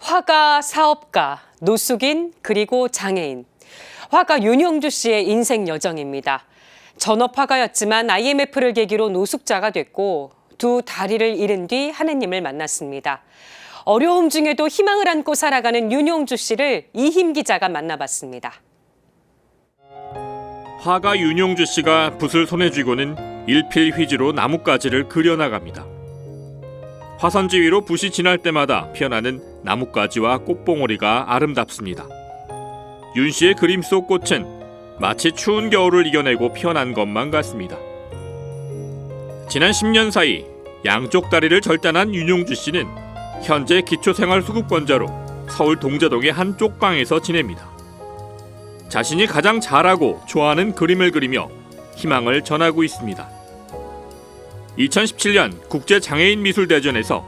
화가, 사업가, 노숙인, 그리고 장애인. 화가 윤용주 씨의 인생 여정입니다. 전업화가였지만 IMF를 계기로 노숙자가 됐고 두 다리를 잃은 뒤 하느님을 만났습니다. 어려움 중에도 희망을 안고 살아가는 윤용주 씨를 이힘 기자가 만나봤습니다. 화가 윤용주 씨가 붓을 손에 쥐고는 일필휘지로 나뭇가지를 그려나갑니다. 화선지 위로 붓이 지날 때마다 피어나는 나뭇가지와 꽃봉오리가 아름답습니다. 윤 씨의 그림 속 꽃은 마치 추운 겨울을 이겨내고 피어난 것만 같습니다. 지난 10년 사이 양쪽 다리를 절단한 윤용주 씨는 현재 기초생활수급권자로 서울 동자동의 한 쪽방에서 지냅니다. 자신이 가장 잘하고 좋아하는 그림을 그리며 희망을 전하고 있습니다. 2017년 국제장애인미술대전에서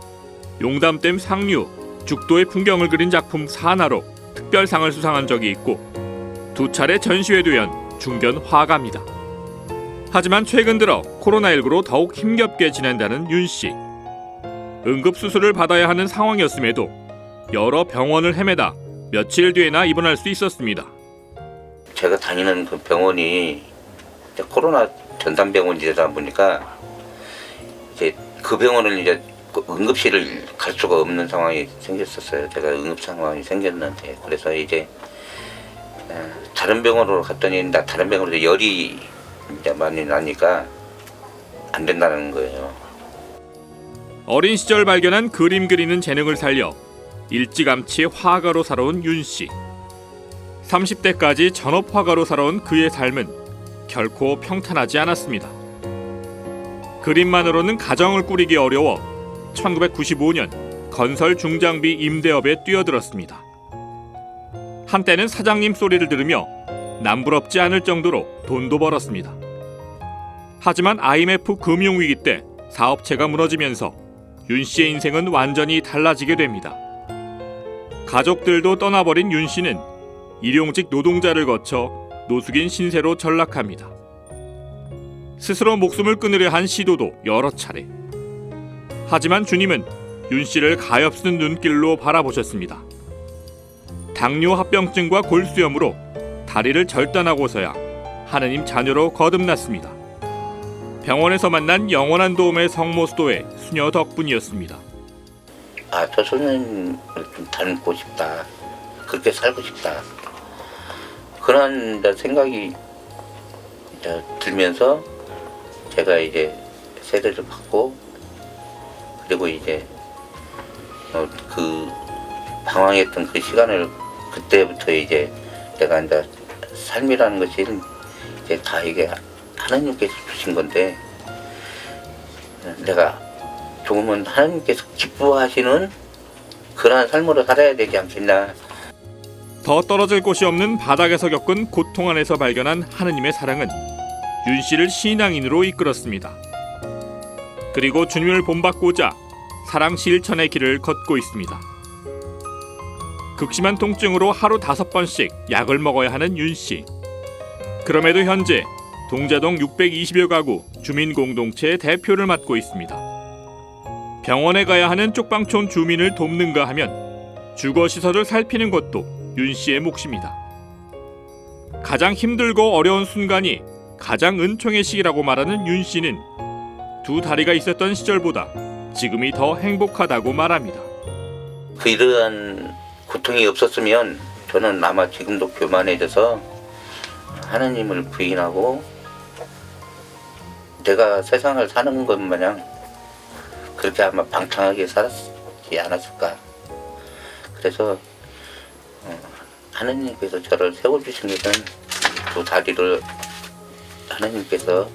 용담댐 상류, 죽도의 풍경을 그린 작품 사나로 특별상을 수상한 적이 있고 두 차례 전시회도 연 중견 화가입니다. 하지만 최근 들어 코로나19로 더욱 힘겹게 지낸다는 윤 씨. 응급수술을 받아야 하는 상황이었음에도 여러 병원을 헤매다 며칠 뒤에나 입원할 수 있었습니다. 제가 다니는 그 병원이 코로나 전담병원이다 보니까 이제 그 병원을 이제 응급실을 갈 수가 없는 상황이 생겼었어요. 제가 응급 상황이 생겼는데 그래서 이제 다른 병원으로 갔더니 다른 병원에서 열이 이제 많이 나니까 안 된다는 거예요. 어린 시절 발견한 그림 그리는 재능을 살려 일찌감치 화가로 살아온 윤 씨. 30대까지 전업 화가로 살아온 그의 삶은 결코 평탄하지 않았습니다. 그림만으로는 가정을 꾸리기 어려워 1995년 건설 중장비 임대업에 뛰어들었습니다. 한때는 사장님 소리를 들으며 남부럽지 않을 정도로 돈도 벌었습니다. 하지만 IMF 금융위기 때 사업체가 무너지면서 윤 씨의 인생은 완전히 달라지게 됩니다. 가족들도 떠나버린 윤 씨는 일용직 노동자를 거쳐 노숙인 신세로 전락합니다. 스스로 목숨을 끊으려 한 시도도 여러 차례. 하지만 주님은 윤 씨를 가엾은 눈길로 바라보셨습니다. 당뇨 합병증과 골수염으로 다리를 절단하고서야 하느님 자녀로 거듭났습니다. 병원에서 만난 영원한 도움의 성모수도의 수녀 덕분이었습니다. 저 소년을 좀 닮고 싶다. 그렇게 살고 싶다. 그런 생각이 들면서 제가 이제 세례를 받고 그리고 이제 그 방황했던 그 시간을 그때부터 이제 내가 이제 삶이라는 것이 이제 다 이게 하나님께서 주신 건데 내가 조금은 하나님께서 기뻐하시는 그러한 삶으로 살아야 되지 않겠나. 더 떨어질 곳이 없는 바닥에서 겪은 고통 안에서 발견한 하느님의 사랑은 윤 씨를 신앙인으로 이끌었습니다. 그리고 주님을 본받고자 사랑 실천의 길을 걷고 있습니다. 극심한 통증으로 하루 5번씩 약을 먹어야 하는 윤 씨. 그럼에도 현재 동자동 620여 가구 주민공동체의 대표를 맡고 있습니다. 병원에 가야 하는 쪽방촌 주민을 돕는가 하면 주거시설을 살피는 것도 윤 씨의 몫입니다. 가장 힘들고 어려운 순간이 가장 은총의 시기라고 말하는 윤 씨는 두 다리가 있었던 시절보다 지금이 더 행복하다고 말합니다. 이러한 고통이 없었으면 저는 아마 지금도 교만해져서 하나님을 부인하고 내가 세상을 사는 것 마냥 그렇게 아마 방탕하게 살았지 않았을까. 그래서 하나님께서 저를 세워주신 것은 두 다리를 하나님께서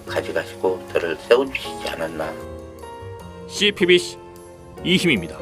가져가시고 저를 세워주시지 않았나. CPBC 이힘입니다.